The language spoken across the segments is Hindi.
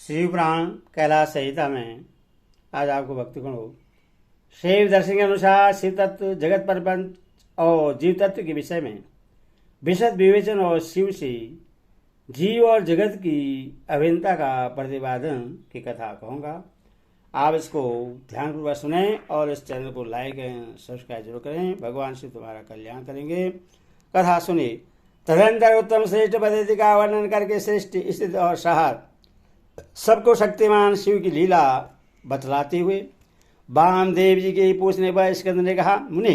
शिव पुराण कैलाश संहिता में आज आपको भक्ति गुण हो। शिव दर्शन के अनुसार शिव तत्व, जगत प्रपंच और जीव तत्व के विषय में विशद विवेचन और शिव से जीव और जगत की अभिन्नता का प्रतिपादन की कथा कहूँगा। आप इसको ध्यानपूर्वक सुने और इस चैनल को लाइक एवं सब्सक्राइब जरूर करें। भगवान शिव तुम्हारा कल्याण करेंगे। कथा सुनिए। तदंतर उत्तम श्रेष्ठ पद्धति का वर्णन करके श्रेष्ठ स्थित और सहार सबको शक्तिमान शिव की लीला बतलाते हुए वामदेव जी के पूछने पर स्कंद ने कहा, मुनि,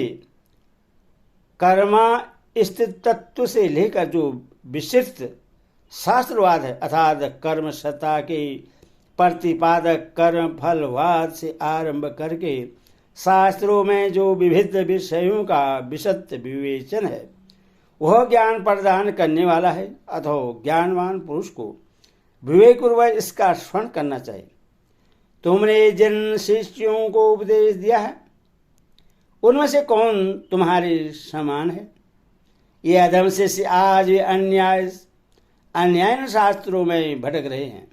कर्मा स्थित तत्व से लेकर जो विशिष्ट शास्त्रवाद है अर्थात कर्म सत्ता के प्रतिपादक कर्म फलवाद से आरंभ करके शास्त्रों में जो विविध विषयों का विशद विवेचन है वह ज्ञान प्रदान करने वाला है। अथवा ज्ञानवान पुरुष को विवेकपूर्वक इसका श्रवण करना चाहिए। तुमने जिन शिष्यों को उपदेश दिया है उनमें से कौन तुम्हारे समान है? ये अधम शिष्य आज भी अन्याय शास्त्रों में भटक रहे हैं,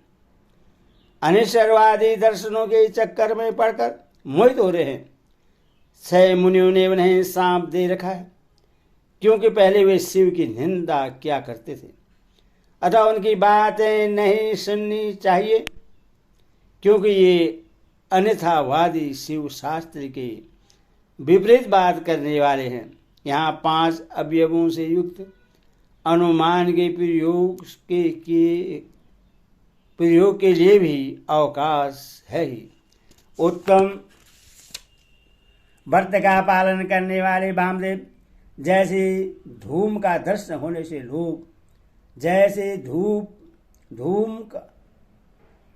अनिश्वरवादी दर्शनों के चक्कर में पड़कर मोहित हो रहे हैं। 6 मुनियों ने उन्हें सांप दे रखा है क्योंकि पहले वे शिव की निंदा किया करते थे, अतः उनकी बातें नहीं सुननी चाहिए क्योंकि ये अन्यथावादी शिव शास्त्र के विपरीत बात करने वाले हैं। यहाँ 5 अवयवों से युक्त अनुमान के प्रयोग के लिए भी अवकाश है ही। उत्तम व्रत का पालन करने वाले वामदेव जैसे धूम का दर्शन होने से लोग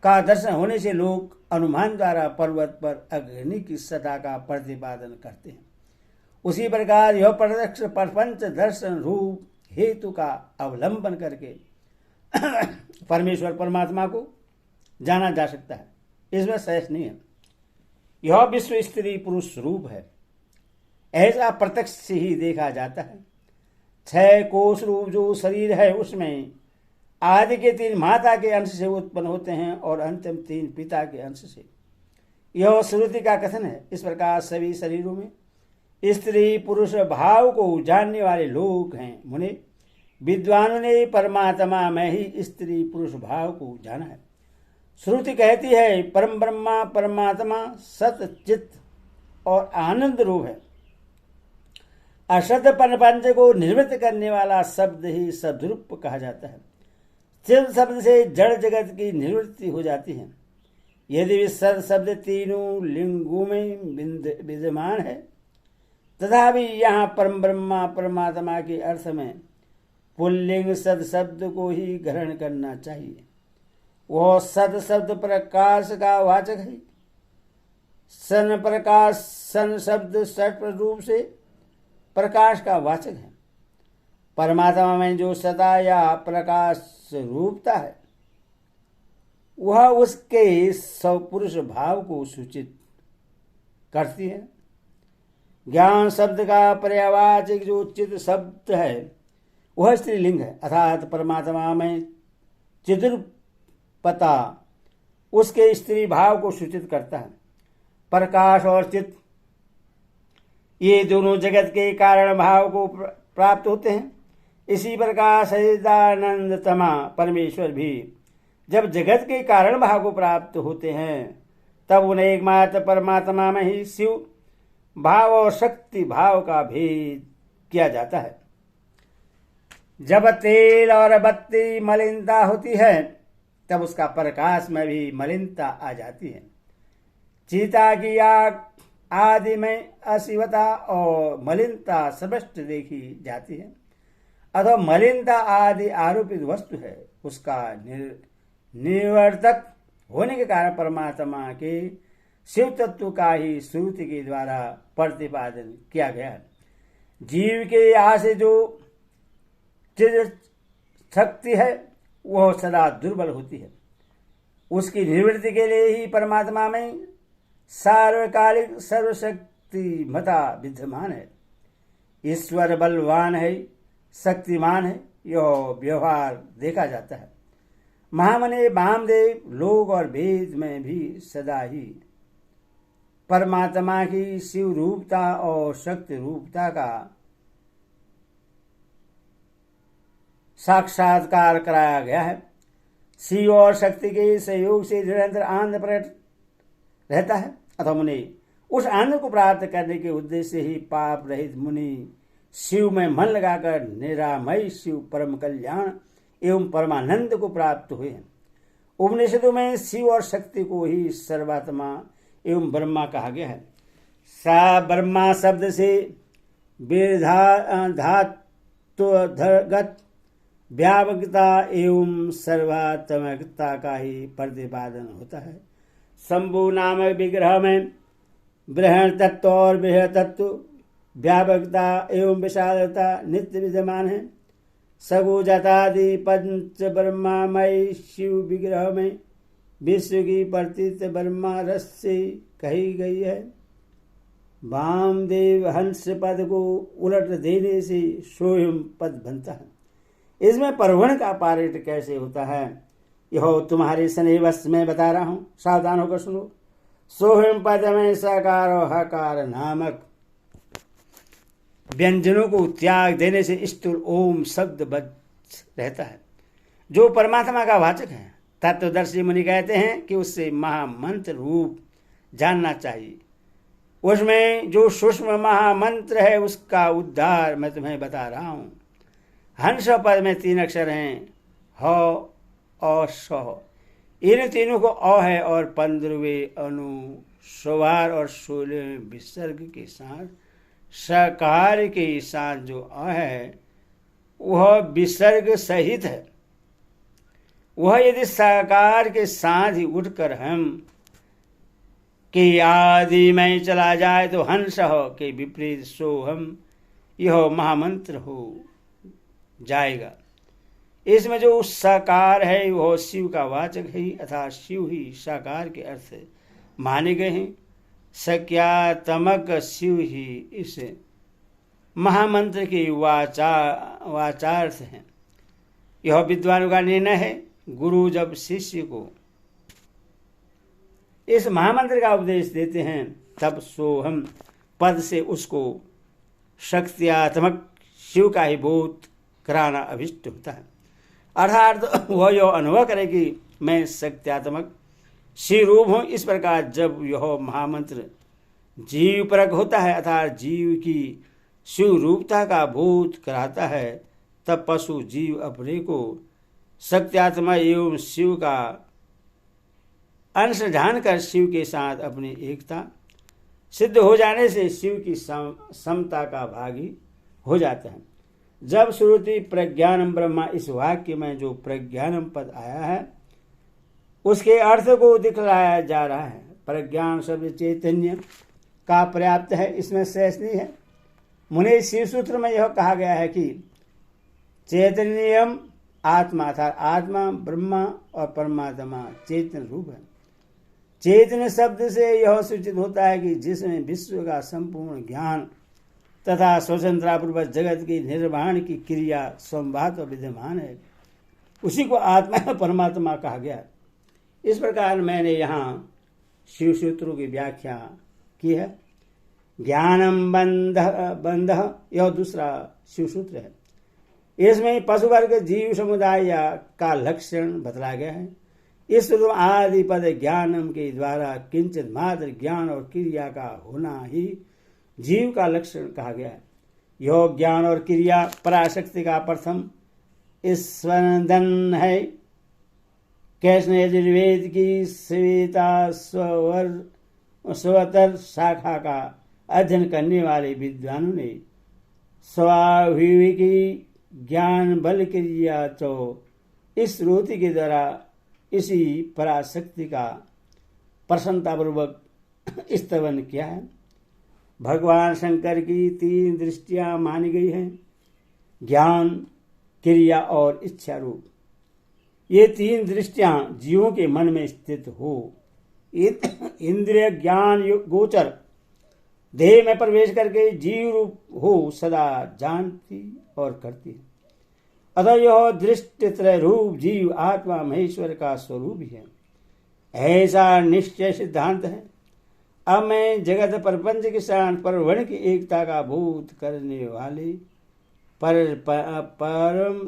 का दर्शन होने से लोग अनुमान द्वारा पर्वत पर अग्नि की सत्ता का प्रतिपादन करते हैं, उसी प्रकार यह प्रत्यक्ष प्रपंच दर्शन रूप हेतु का अवलंबन करके परमेश्वर परमात्मा को जाना जा सकता है। इसमें शेष नहीं है। यह विश्व स्त्री पुरुष रूप है, ऐसा प्रत्यक्ष से ही देखा जाता है। 6 कोश रूप जो शरीर है उसमें आदि के 3 माता के अंश से उत्पन्न होते हैं और अंतिम 3 पिता के अंश से। यह श्रुति का कथन है। इस प्रकार सभी शरीरों में स्त्री पुरुष भाव को जानने वाले लोग हैं। मुनि विद्वानों ने परमात्मा में ही स्त्री पुरुष भाव को जाना है। श्रुति कहती है परम ब्रह्मा परमात्मा सत चित और आनंद रूप है। अशब्द प्रपंच को निर्मित करने वाला शब्द ही सद्रूप कहा जाता है। चित शब्द से जड़ जगत की निवृत्ति हो जाती है। यदि सद शब्द तीनों लिंगों में विद्यमान है तथापि यहाँ परम ब्रह्मा परमात्मा के अर्थ में पुल्लिंग सद शब्द को ही ग्रहण करना चाहिए। वह सद शब्द प्रकाश का वाचक है। सन प्रकाश सन शब्द सट रूप से प्रकाश का वाचक है। परमात्मा में जो सदा या प्रकाश रूपता है वह उसके सपुरुष भाव को सूचित करती है। ज्ञान शब्द का पर्यावाचक जो चित शब्द है वह स्त्रीलिंग है, अर्थात परमात्मा में चिदुरपता उसके स्त्री भाव को सूचित करता है। प्रकाश और चित ये दोनों जगत के कारण भाव को प्राप्त होते हैं। इसी प्रकार सच्चिदानंदतमा परमेश्वर भी जब जगत के कारण भाव को प्राप्त होते हैं तब उन्हें एकमात्र परमात्मा में ही शिव भाव और शक्ति भाव का भेद किया जाता है। जब तेल और बत्ती मलिनता होती है तब उसका प्रकाश में भी मलिनता आ जाती है। चीता की आग आदि में अशिवता और मलिनता स्पष्ट देखी जाती है। अथवा मलिनता आदि आरोपित वस्तु है, उसका निवर्तक होने के कारण परमात्मा के शिव तत्व का ही श्रुति के द्वारा प्रतिपादन किया गया है। जीव के यहाँ से जो चिद शक्ति है वह सदा दुर्बल होती है। उसकी निवृत्ति के लिए ही परमात्मा में सार्वकालिक सर्वशक्तिमता विद्यमान है। ईश्वर बलवान है, शक्तिमान है, यह व्यवहार देखा जाता है। महामने वामदेव लोक और वेद में भी सदा ही परमात्मा की शिव रूपता और शक्ति रूपता का साक्षात्कार कराया गया है। शिव और शक्ति के सहयोग से निरंतर आनंद प्रकट रहता है। अथवा मुनि उस आनंद को प्राप्त करने के उद्देश्य से ही पाप रहित मुनि शिव में मन लगाकर निरामय शिव परम कल्याण एवं परमानंद को प्राप्त हुए हैं। उपनिषदों में शिव और शक्ति को ही सर्वात्मा एवं ब्रह्मा कहा गया है। सा ब्रह्मा शब्द से धातुगत व्यापकता एवं सर्वात्मकता का ही प्रतिपादन होता है। शंभु नामक विग्रह में बृहण तत्व और बृहद तत्व व्यापकता एवं विशालता नित्य विद्यमान है। सगुजतादि पंच ब्रह्मामय शिव विग्रह में विश्व की प्रतीत ब्रह्मा रस से कही गई है। वामदेव हंस पद को उलट देने से सोहम पद बनता है। इसमें परवण का पारित कैसे होता है यह तुम्हारे स्नेहवश में बता रहा हूं, सावधान होकर सुनो। सोहम पद में सकार और हकार नामक व्यंजनों को त्याग देने से स्थूल ओम शब्द बच रहता है, जो परमात्मा का वाचक है। तत्वदर्शी मुनि कहते हैं कि उससे महामंत्र रूप जानना चाहिए। उसमें जो सूक्ष्म महामंत्र है उसका उद्धार मैं तुम्हें बता रहा हूं। हंस पद में 3 अक्षर हैं, ह और स। इन तीनों को अ है और 15वें अनुस्वार और 16वें विसर्ग के साथ सकार के साथ जो अ है वह विसर्ग सहित है। वह यदि सकार के साथ ही उठकर हम के आदि में चला जाए तो हंस के विपरीत सोहम यह महामंत्र हो जाएगा। इसमें जो साकार है वह शिव का वाचक है, अर्थात शिव ही साकार के अर्थ माने गए हैं। सक्यात्मक शिव ही इस महामंत्र की वाचार्थ है। यह विद्वानों का निर्णय है। गुरु जब शिष्य को इस महामंत्र का उपदेश देते हैं तब सोहम पद से उसको शक्त्यात्मक शिव का ही बोध कराना अभिष्ट होता है। अर्थात वह यह अनुभव करे कि मैं शक्त्यात्मक शिव रूप हूँ। इस प्रकार जब यह महामंत्र जीव परक होता है अर्थात जीव की शिव रूपता का बोध कराता है तब पशु जीव अपने को शक्त्यात्मा एवं शिव का अंश जानकर शिव के साथ अपनी एकता सिद्ध हो जाने से शिव की समता का भागी हो जाता है। जब श्रुति प्रज्ञानम ब्रह्मा इस वाक्य में जो प्रज्ञानम पद आया है उसके अर्थ को दिखलाया जा रहा है। प्रज्ञान शब्द चैतन्य का पर्याप्त है, इसमें शेष नहीं है। मुने शिव सूत्र में यह कहा गया है कि चैतन्यम आत्मा था, आत्मा ब्रह्मा और परमात्मा चेतन रूप है। चेतन शब्द से यह सूचित होता है कि जिसमें विश्व का संपूर्ण ज्ञान तथा स्वतंत्रतापूर्वक जगत की निर्माण की क्रिया संभात और विद्यमान है, उसी को आत्मा और परमात्मा कहा गया। इस प्रकार मैंने यहाँ शिव सूत्रों की व्याख्या की है। ज्ञानम बंध यह दूसरा शिव सूत्र है। इसमें पशु वर्ग जीव समुदाय का लक्षण बतलाया गया है। इस सूत्र आदि पद ज्ञानम के द्वारा किंचित मात्र ज्ञान और क्रिया का होना ही जीव का लक्षण कहा गया है। यह ज्ञान और क्रिया पराशक्ति का प्रथम स्पंदन है। कृष्ण यजुर्वेद की श्वेता स्वतर शाखा का अध्ययन करने वाले विद्वानों ने स्वाभाविक ज्ञान बल क्रिया तो इस श्रुति के द्वारा इसी पराशक्ति का प्रसन्नतापूर्वक स्तवन किया है। भगवान शंकर की 3 दृष्टियां मानी गई हैं, ज्ञान, क्रिया और इच्छा रूप। ये 3 दृष्टियां जीवों के मन में स्थित हो इंद्रिय ज्ञान गोचर देह में प्रवेश करके जीव रूप हो सदा जानती और करती है। अतः यह दृष्टि त्रय रूप जीव आत्मा महेश्वर का स्वरूप ही है, ऐसा निश्चय सिद्धांत है। अब मैं जगत प्रपंच के साथ परवर्ण की एकता का बोध करने वाले परम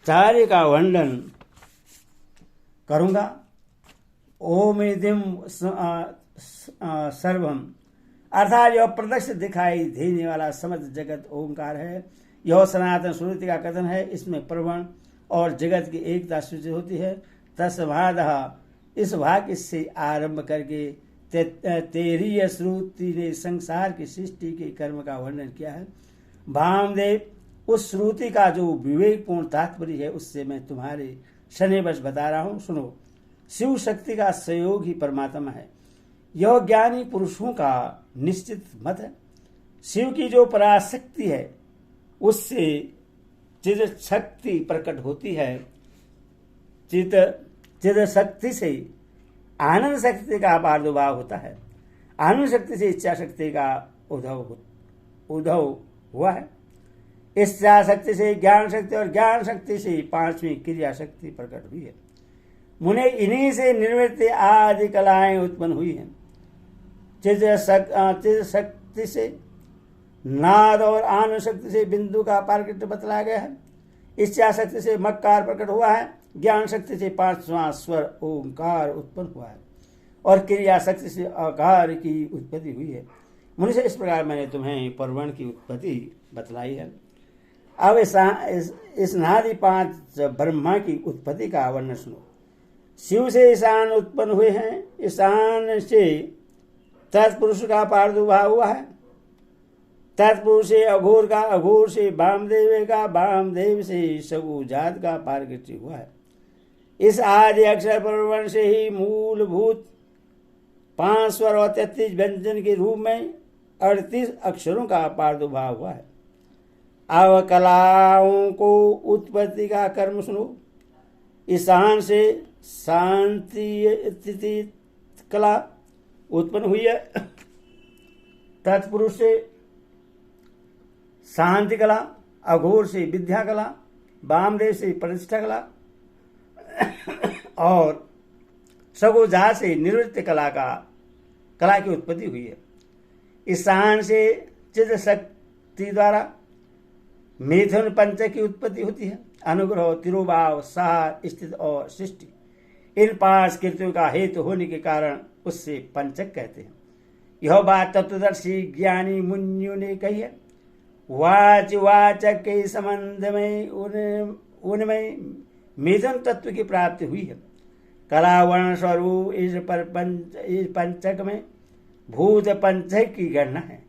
चार्य का वर्णन करूंगा। ओमिदिम सर्वम, अर्थात यह प्रत्यक्ष दिखाई देने वाला समस्त जगत ओंकार है। यह सनातन श्रुति का कथन है। इसमें प्रवण और जगत की एकता सूचित होती है। तस्मादः इस वाक्य से आरंभ करके तेरीय श्रुति ने संसार की सृष्टि के कर्म का वर्णन किया है। भामदेव, उस श्रुति का जो विवेकपूर्ण तात्पर्य है उससे मैं तुम्हारे शनिवश बता रहा हूं, सुनो। शिव शक्ति का सहयोग ही परमात्मा है, यह ज्ञानी पुरुषों का निश्चित मत है। शिव की जो पराशक्ति है उससे चिद शक्ति प्रकट होती है। चिद शक्ति से आनंद शक्ति का प्रादुर्भाव होता है। आनंद शक्ति से इच्छा शक्ति का उद्भव हुआ है। इच्छा शक्ति से ज्ञान शक्ति और ज्ञान शक्ति से पांचवी क्रिया शक्ति प्रकट हुई है। मुने इन्हीं से निर्वृत्ति आदि कलाएं उत्पन्न हुई हैं। चिद शक्ति से नाद और आनंद शक्ति से बिंदु का पारकट्य बतलाया गया है। इच्छा शक्ति से मक्कार प्रकट हुआ है। ज्ञान शक्ति से पांचवां स्वर ओंकार उत्पन्न हुआ है और क्रिया शक्ति से आकार की उत्पत्ति हुई है। मुझे इस प्रकार मैंने तुम्हें परवर्ण की उत्पत्ति बतलाई है। अब इस नादि पांच ब्रह्मा की उत्पत्ति का वर्णन सुनो। शिव से ईशान उत्पन्न हुए हैं। ईशान से तत्पुरुष का प्रादुर्भाव हुआ है। तत्पुरुष से अघोर का, अघोर से वामदेव का, वामदेव से सगुजात का पारगत्य हुआ है। इस आदि अक्षर परवर्ण से ही मूलभूत 5 स्वर और 33 व्यंजन के रूप में 38 अक्षरों का प्रादुर्भाव हुआ है। अब कलाओं को उत्पत्ति का कर्म सुनो। ईशान से शांति कला उत्पन्न हुई है। तत्पुरुष से शांति कला, अघोर से विद्या कला, वामदेव से प्रतिष्ठा कला और सगोजा से निवृत्ति कला की उत्पत्ति हुई है। ईशान से चिद शक्ति द्वारा मिथुन पंचक की उत्पत्ति होती है। अनुग्रह, तिरुभाव, सार, स्थित और सृष्टि, इन 5 कृतियों का हेतु होने के कारण उससे पंचक कहते हैं। यह बात तत्वदर्शी ज्ञानी मुनियों ने कही है। वाचक के संबंध में उनमें मिथुन तत्व की प्राप्ति हुई है। कला वर्ण स्वरूप इस पंचक में भूत पंचक की गणना है।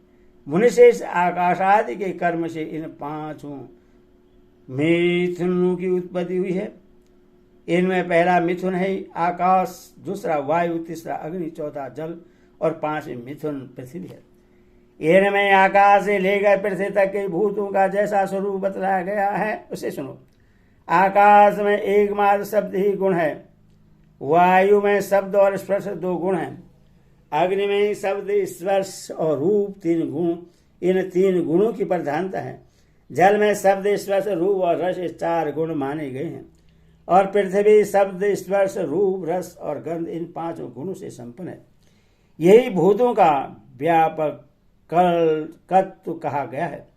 मुनिशेष आकाश आदि के कर्म से इन 5 मिथुनों की उत्पत्ति हुई है। इनमें पहला मिथुन है आकाश, दूसरा वायु, तीसरा अग्नि, चौथा जल और 5वीं मिथुन पृथ्वी है। इनमें आकाश से लेकर पृथ्वी तक के भूतों का जैसा स्वरूप बतलाया गया है उसे सुनो। आकाश में एकमात्र शब्द ही गुण है। वायु में शब्द और स्पर्श 2 गुण हैं। अग्नि में शब्द, स्पर्श और रूप 3 गुण, इन 3 गुणों की प्रधानता है। जल में शब्द, स्पर्श, रूप और रस 4 गुण माने गए हैं और पृथ्वी शब्द, स्पर्श, रूप, रस और गंध इन 5 गुणों से संपन्न है। यही भूतों का व्यापक कत्व कहा गया है।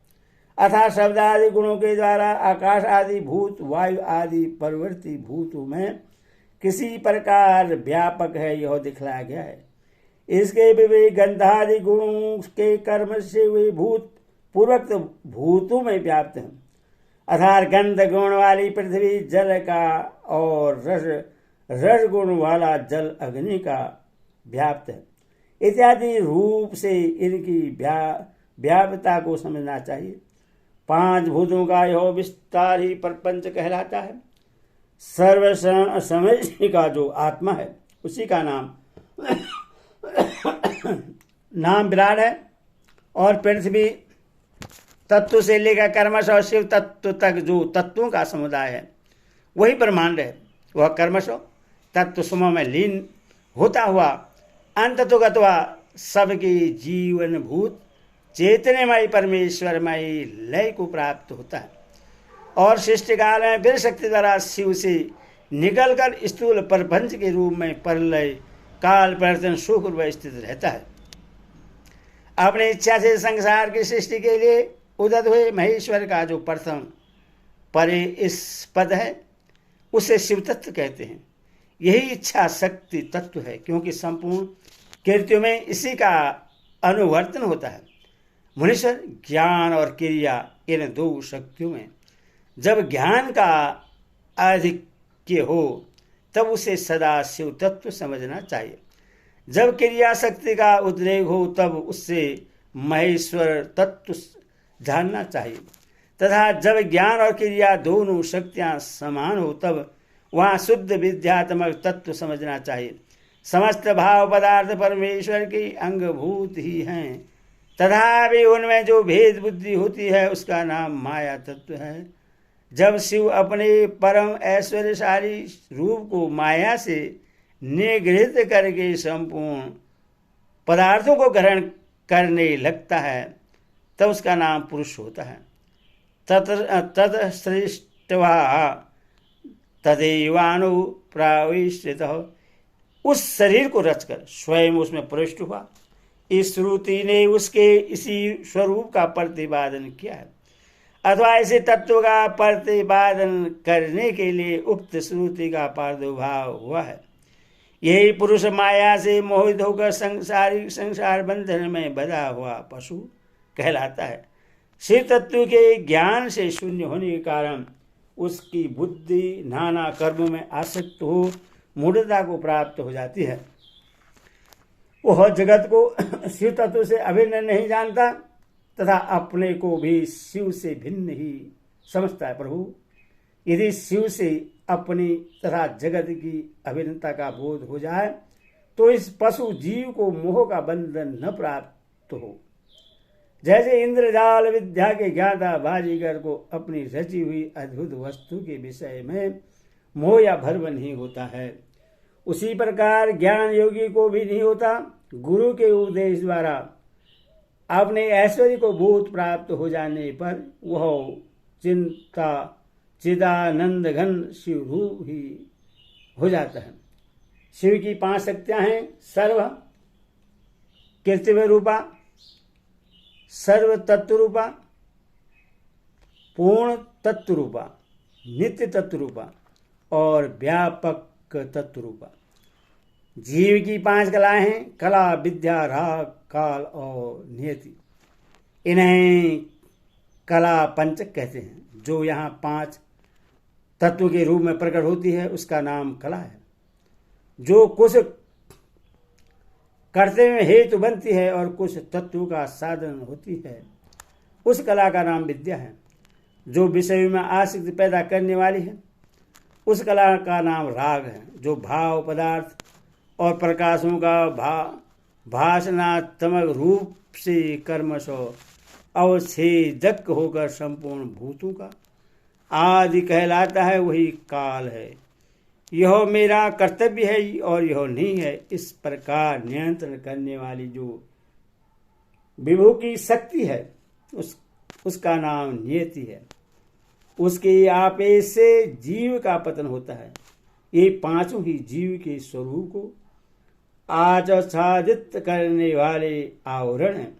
अर्थात शब्द आदि गुणों के द्वारा आकाश आदि भूत, वायु आदि प्रवृत्ति भूतों में किसी प्रकार व्यापक है, यह दिखलाया गया है। इसके विवेक गंधादि गुणों के कर्म से वे भूत पूर्वक भूतों में व्याप्त हैं। अर्थात गंध गुण वाली पृथ्वी जल का और रस गुण वाला जल अग्नि का व्याप्त है इत्यादि रूप से इनकी व्याप्तता को समझना चाहिए। 5 भूतों का यह विस्तार ही प्रपंच कहलाता है। सर्व समझ का जो आत्मा है उसी का नाम विराट है और पृथ्वी तत्व से लेकर कर्मश और शिव तत्व तक जो तत्वों का समुदाय है वही ब्रह्मांड है। वह कर्मश तत्व समूह में लीन होता हुआ अंततोगत्वा सबकी जीवन भूत चेतनमय परमेश्वरमय लय को प्राप्त होता है। और शिष्ट काल में वीर शक्ति द्वारा शिव से निकलकर स्थूल प्रपंच के रूप में प्रलय काल परिवर्तन सुख रूप स्थित रहता है। अपनी इच्छा से संसार की सृष्टि के लिए उदित हुए महेश्वर का जो प्रथम परे इस पद है उसे शिव तत्व कहते हैं। यही इच्छा शक्ति तत्व है, क्योंकि संपूर्ण कृत्यों में इसी का अनुवर्तन होता है। मुनीश्वर, ज्ञान और क्रिया इन दो शक्तियों में जब ज्ञान का आधिक्य हो तब उसे सदा शिव तत्व समझना चाहिए। जब क्रिया शक्ति का उद्रेक हो तब उससे महेश्वर तत्व जानना चाहिए, तथा जब ज्ञान और क्रिया दोनों शक्तियां समान हो तब वहाँ शुद्ध विद्यात्मक तत्व समझना चाहिए। समस्त भाव पदार्थ परमेश्वर की अंगभूत ही हैं, तथा भी उनमें जो भेद बुद्धि होती है उसका नाम माया तत्व है। जब शिव अपने परम ऐश्वर्यशाली रूप को माया से निगृहित करके संपूर्ण पदार्थों को ग्रहण करने लगता है तब उसका नाम पुरुष होता है। तत्सृष्ट्वा तदेवानुप्राविष्ट, उस शरीर को रचकर स्वयं उसमें प्रविष्ट हुआ। इस श्रुति ने उसके इसी स्वरूप का प्रतिपादन किया है, अथवा इसी तत्व का प्रतिपादन करने के लिए उक्त श्रुति का प्रादुर्भाव हुआ है। यही पुरुष माया से मोहित होकर संसार बंधन में बंधा हुआ पशु कहलाता है। शिव तत्व के ज्ञान से शून्य होने के कारण उसकी बुद्धि नाना कर्मों में आसक्त हो मूढ़ता को प्राप्त हो जाती है। वह जगत को शिव तत्व से अभिन्न नहीं जानता तथा अपने को भी शिव से भिन्न ही समझता है। प्रभु, यदि शिव से अपनी तथा जगत की अभिन्नता का बोध हो जाए तो इस पशु जीव को मोह का बंधन न प्राप्त हो। जैसे इंद्रजाल विद्या के ज्ञाता बाजीगर को अपनी रची हुई अद्भुत वस्तु के विषय में मोह या भर्म नहीं होता है, उसी प्रकार ज्ञान योगी को भी नहीं होता। गुरु के उपदेश द्वारा अपने ऐश्वर्य को बोध प्राप्त हो जाने पर वह चिदानंद घन शिव रूप ही हो जाता है। शिव की 5 शक्तियां हैं: सर्व कीर्तिमय रूपा, सर्व तत्व रूपा, पूर्ण तत्व रूपा, नित्य तत्व रूपा और व्यापक तत्व रूपा। जीव की 5 कलाएं हैं: कला, विद्या, राग, काल और नियति। इन्हें कला पंचक कहते हैं। जो यहाँ 5 तत्व के रूप में प्रकट होती है उसका नाम कला है। जो कुछ करते में हेतु बनती है और कुछ तत्व का साधन होती है उस कला का नाम विद्या है। जो विषय में आसक्ति पैदा करने वाली है उस कला का नाम राग है। जो भाव पदार्थ और प्रकाशों का भाषणात्मक रूप से कर्मश अवच्छेदक होकर संपूर्ण भूतों का आदि कहलाता है, वही काल है। यह मेरा कर्तव्य है और यह नहीं है, इस प्रकार नियंत्रण करने वाली जो विभु की शक्ति है उसका नाम नियति है। उसके आपेश से जीव का पतन होता है। ये 5 ही जीव के स्वरूप को आच्छादित करने वाले आवरण हैं,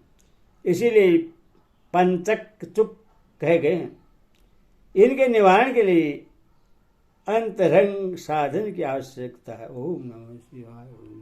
इसीलिए पंचक चुप कहे गए हैं। इनके निवारण के लिए अंतरंग साधन की आवश्यकता है। ओम नमः शिवाय।